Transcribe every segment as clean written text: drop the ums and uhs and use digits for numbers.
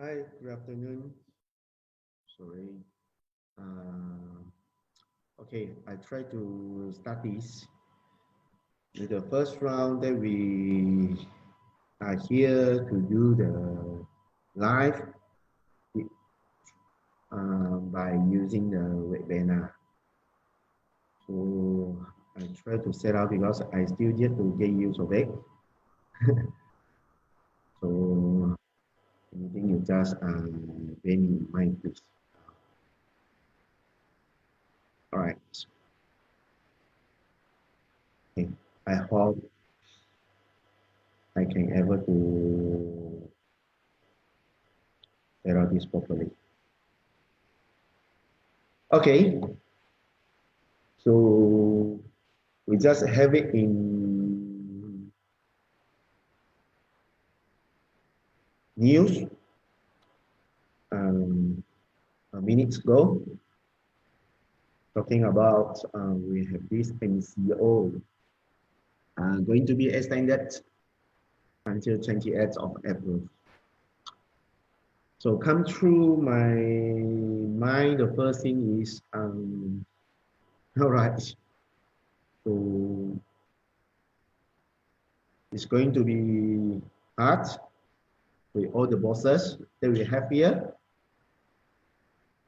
Hi, good afternoon. Sorry. Uh, okay, I try to start this. With the first round that we are here to do the live by using the webinar. So I try to set up because I still yet to get used of it. So anything you just bear in mind, please. All right. Okay. I hope I can able to set up this properly. Okay, so we just have it in news um, a minute ago, talking about we have this MCO going to be extended until 28th of April. So come through my mind, the first thing is, all right, so it's going to be hard with all the bosses that we have here.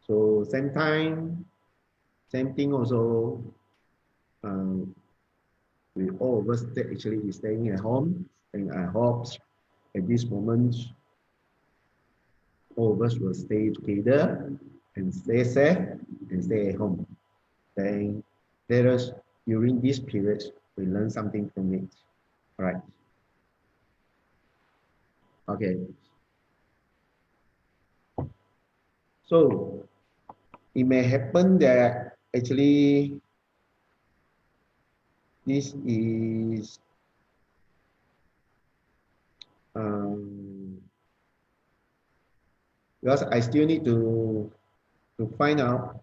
So same time, same thing also, we all of us that actually is staying at home, and I hope at this moment, all of us will stay together and stay safe and stay at home. Then let us, during this period, we learn something from it. All right. Okay. So it may happen that actually this is because I still need to find out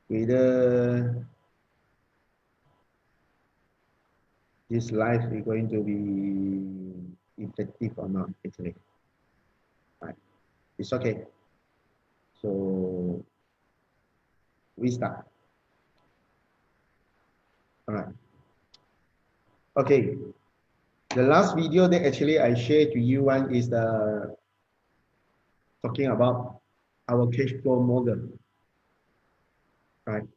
whether this life is going to be effective or not actually. Right. It's okay. So we start. All right. Okay. The last video that actually I shared to you one is the talking about our cash flow model. Right.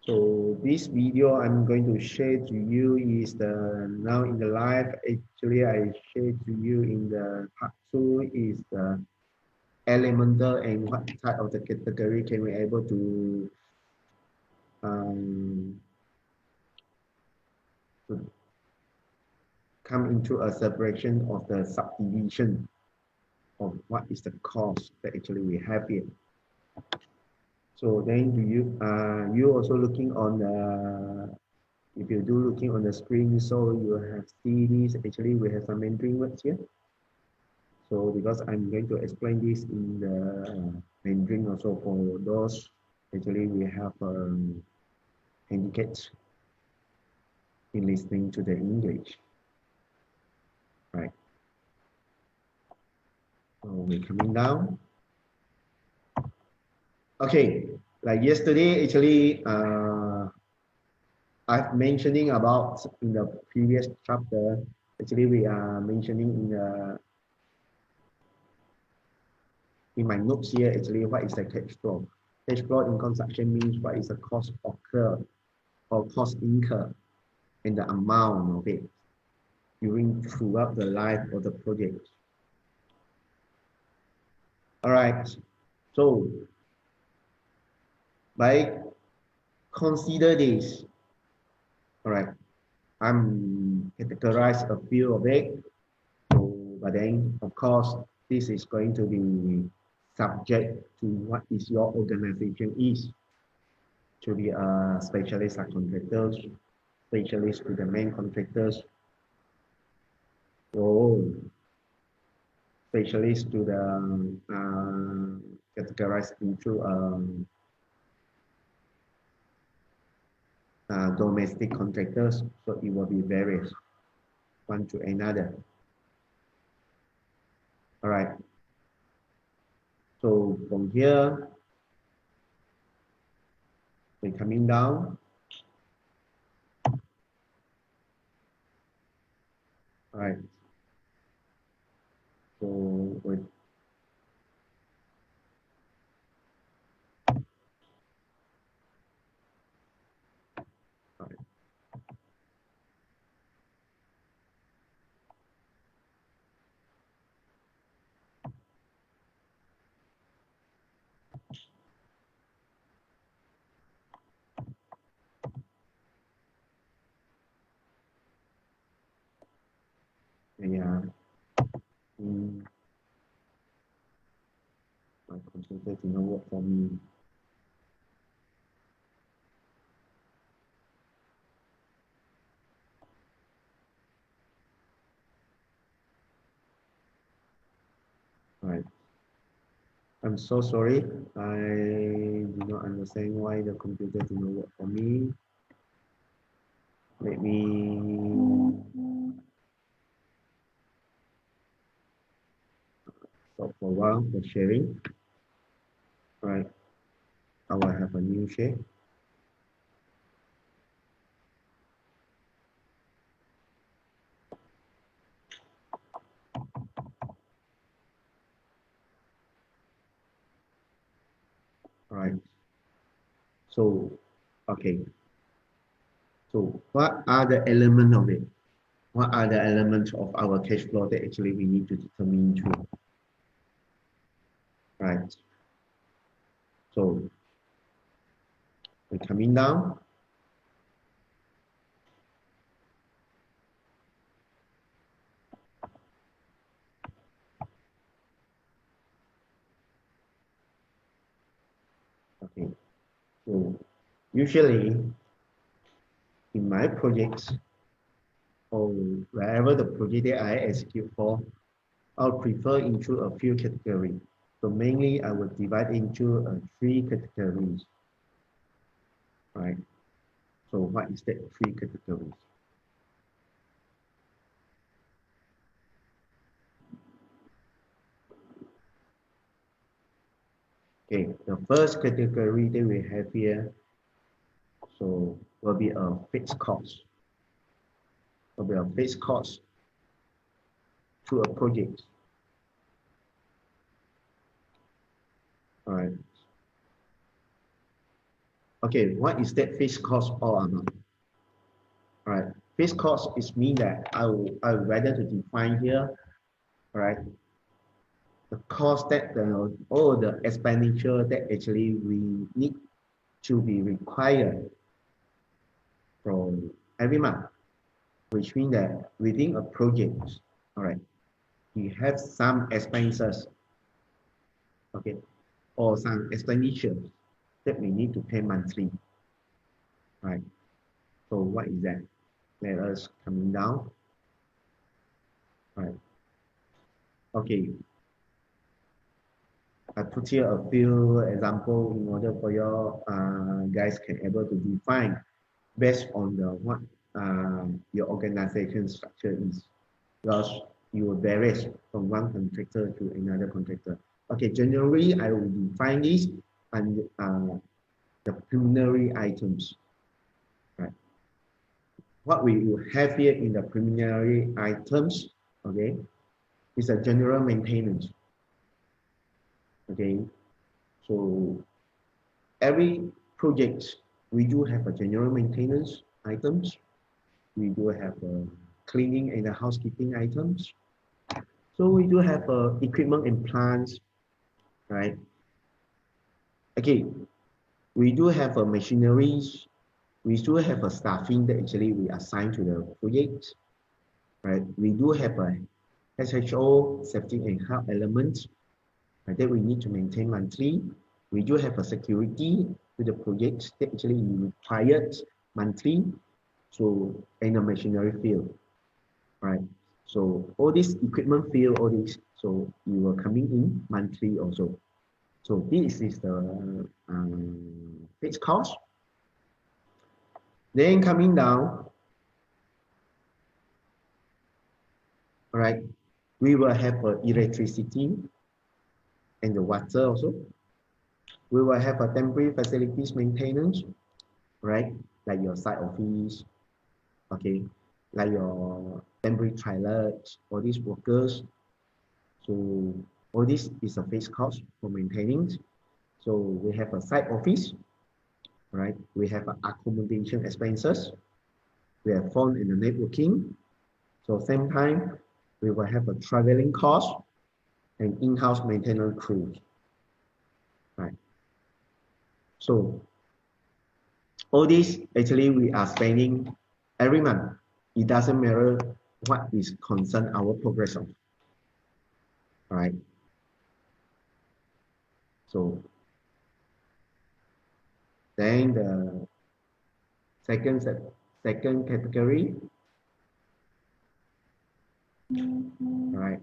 So this video I'm going to share to you is the now in the live. Actually, I shared to you in the part 2 is the elemental and what type of the category can we able um, to come into a separation of the subdivision of what is the cost that actually we have here. So then do you also looking on the, if you do looking on the screen, so you have see this, actually we have some Mandarin words here. So because I'm going to explain this in the Mandarin also for those, actually we have handicaps in listening to the English, right? So we're coming down. Okay, like yesterday, actually, I've mentioning about in the previous chapter. Actually, we are mentioning in my notes here. Actually, what is the cash flow? Cash flow in construction means what is the cost occur or cost incur and the amount of it during throughout the life of the project. All right. So by consider this. All right. I'm categorize a few of it. So, but then of course, this is going to be subject to what is your organization is. To be a specialist subcontractors, specialist to the main contractors, or specialist to the categorized into domestic contractors. So it will be various one to another. All right. So from here, we're coming down. All right. So with all right. Yeah. My computer did not work for me. All right. I'm so sorry. I do not understand why the computer did not work for me. Let me stop for a while for sharing. All right. I will have a new share. All right. So, okay. So what are the elements of it? What are the elements of our cash flow that actually we need to determine through? Right. So we're coming down. Okay. So usually in my projects or wherever the project that I execute for, I'll prefer into a few categories. So mainly I will divide into three categories. Right. So what is that three categories? Okay, the first category that we have here, so will be a fixed cost. Will be a fixed cost to a project. All right. Okay, what is that fixed cost all about? All right. Fixed cost is mean that I would rather to define here, all right, the cost that all the expenditure that actually we need to be required from every month, which means that within a project, all right, you have some expenses, okay, or some expenditures that we need to pay monthly, right? So what is that? Let us coming down, right? Okay, I put here a few example in order for your guys can able to define based on the what your organization structure is. Because you will vary from one contractor to another contractor. Okay, generally I will define this and the preliminary items. Right. What we will have here in the preliminary items, okay, is a general maintenance. Okay, so every project we do have a general maintenance items. We do have a cleaning and a housekeeping items. So we do have equipment and plants, right? Okay, we do have a machineries. We do have a staffing that actually we assign to the project, right? We do have a SHO, safety and health elements, right, that we need to maintain monthly. We do have a security to the project that actually required monthly. So in the machinery field, right? So all this equipment field, all this, so you are coming in monthly also. So this is the fixed cost. Then coming down, all right, we will have electricity, and the water also. We will have a temporary facilities maintenance, right? Like your site office, okay, like your temporary toilets, all these workers. So all this is a fixed cost for maintaining. So we have a site office, right? We have accommodation expenses. We have phone and the networking. So same time, we will have a traveling cost and in-house maintenance crews, right? So all this actually we are spending every month. It doesn't matter what is concern our progress of, right? So then the second second category, right?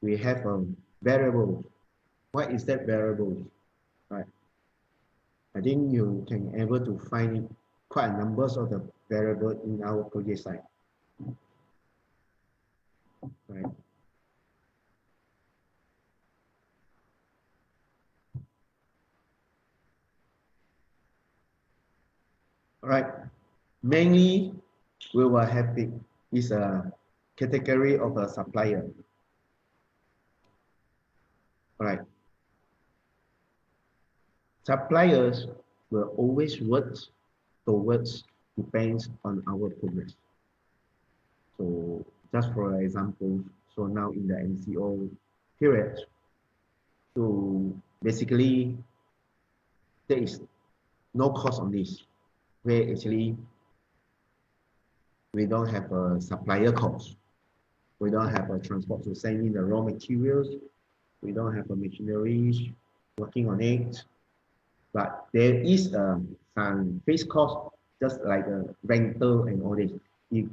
We have a variable. What is that variable, right? I think you can able to find it quite numbers of the variable in our project site, right? All right. Mainly, we will have it is a category of a supplier. All right. Suppliers will always work towards depends on our progress. So just for example, so now in the MCO period, so basically there is no cost on this, where actually we don't have a supplier cost. We don't have a transport to send in the raw materials. We don't have a machineries working on it. But there is some fixed cost, just like a rental and all this. If,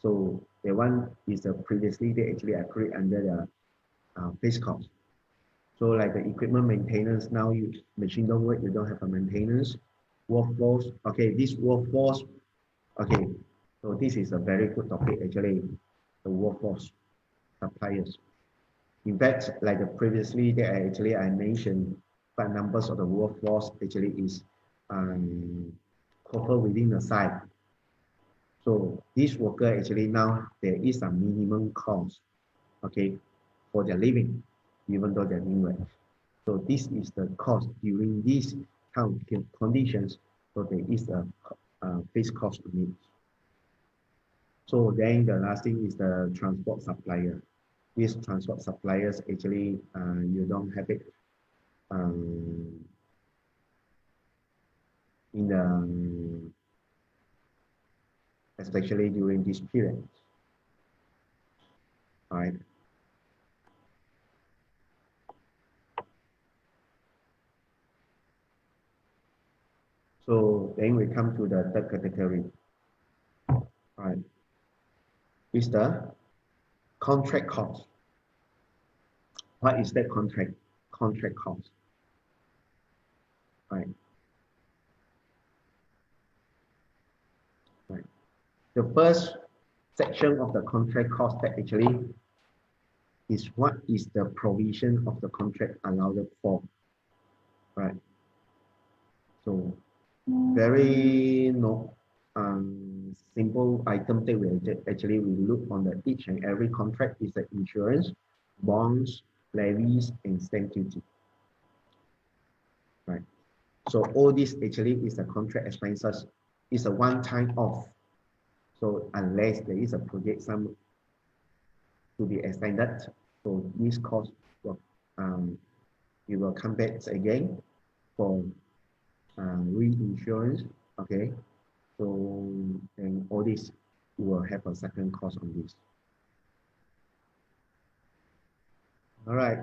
so the one is previously they actually accrued under the fixed cost. So like the equipment maintenance, now you machine don't work, you don't have a maintenance. Workforce, okay, this workforce, okay, so this is a very good topic actually, the workforce suppliers. In fact, like the previously that I mentioned, but numbers of the workforce actually is covered within the site. So this worker actually now there is a minimum cost, okay, for their living, even though they're doing well. So this is the cost during these kind of conditions. So there is a fixed cost to it. So then the last thing is the transport supplier. These transport suppliers actually you don't have it um, in the especially during this period. All right. So then we come to the third category. All right. Is the contract cost. What is that contract cost? Right. Right. The first section of the contract cost that actually is what is the provision of the contract allowed for. Right. So very no simple item that we actually we look on the each and every contract is the insurance, bonds, levies, and stamp duty. Right. So all this actually is the contract expenses. It's a one-time off. So unless there is a project some to be extended, so this cost will you will come back again for reinsurance. Okay. So and all this will have a second cost on this. All right.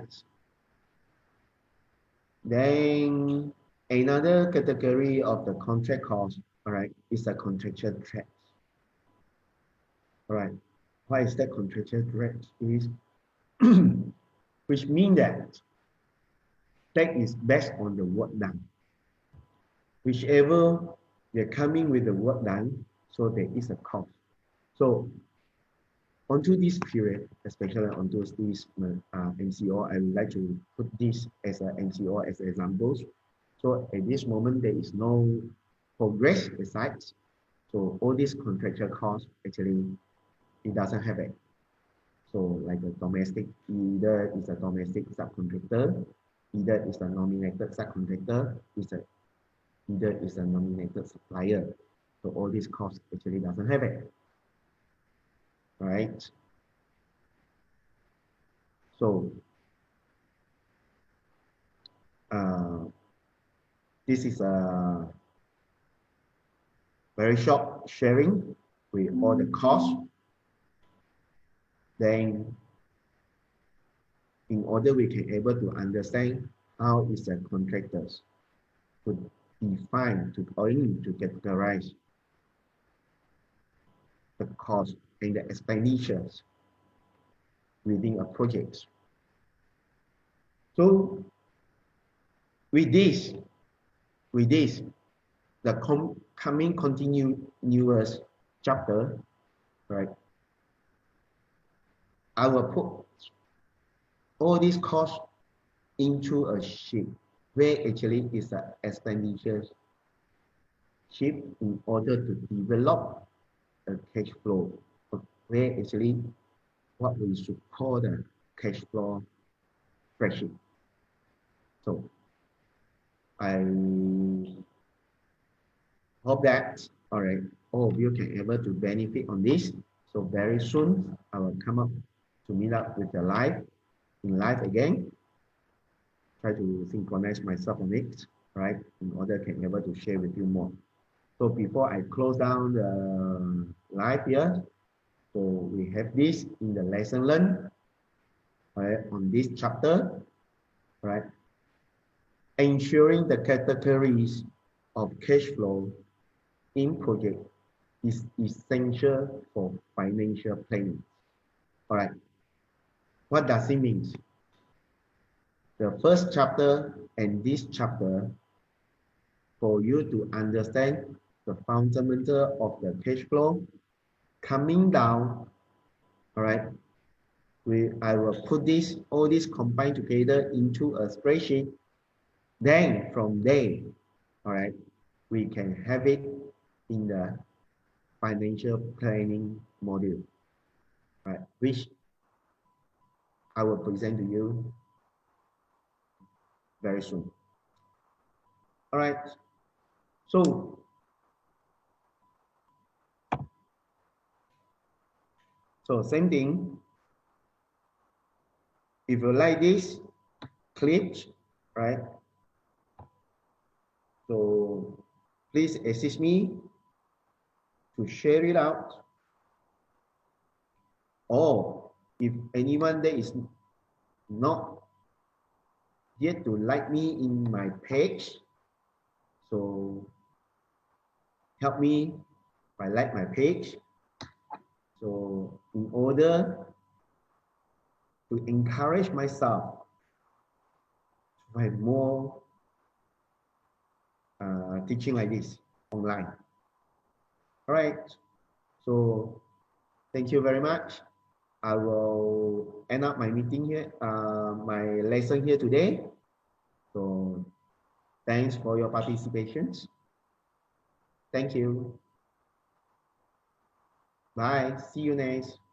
Then another category of the contract cost, all right, is the contractual threat. All right. What is that contractual threat? Is which means that is based on the work done. Whichever they're coming with the work done, so there is a cost. So onto this period, especially onto this MCO, I would like to put this as an MCO as examples. So at this moment, there is no progress besides. So all these contractual costs, actually, it doesn't have it. So like a domestic, either is a domestic subcontractor, either is a nominated subcontractor, either is a nominated supplier. So all these costs actually doesn't have it, right? So uh, this is a very short sharing with all the costs. Then in order we can able to understand how is the contractors to define, to going to categorize the cost and the expenditures within a project. So with this, the coming continuous chapter, right? I will put all these costs into a sheet where actually is the expenditures sheet in order to develop a cash flow, where actually what we should call the cash flow spreadsheet. So I hope that all right, all of you can able to benefit on this. So very soon I will come up to meet up with the live again. Try to synchronize myself on it, right? In order can able to share with you more. So before I close down the live here, so we have this in the lesson learned, right, on this chapter, right? Ensuring the categories of cash flow in project is essential for financial planning. All right. What does it mean? The first chapter and this chapter, for you to understand the fundamental of the cash flow coming down, all right, I will put all this combined together into a spreadsheet. Then from there, all right, we can have it in the financial planning module, right, which I will present to you very soon. All right. So same thing. If you like this clip, right? So please assist me to share it out. Or if anyone that is not yet to like me in my page, so help me by like my page. So in order to encourage myself to have more teaching like this online. All right. So thank you very much. I will end up my meeting here, my lesson here today. So thanks for your participations. Thank you. Bye. See you next.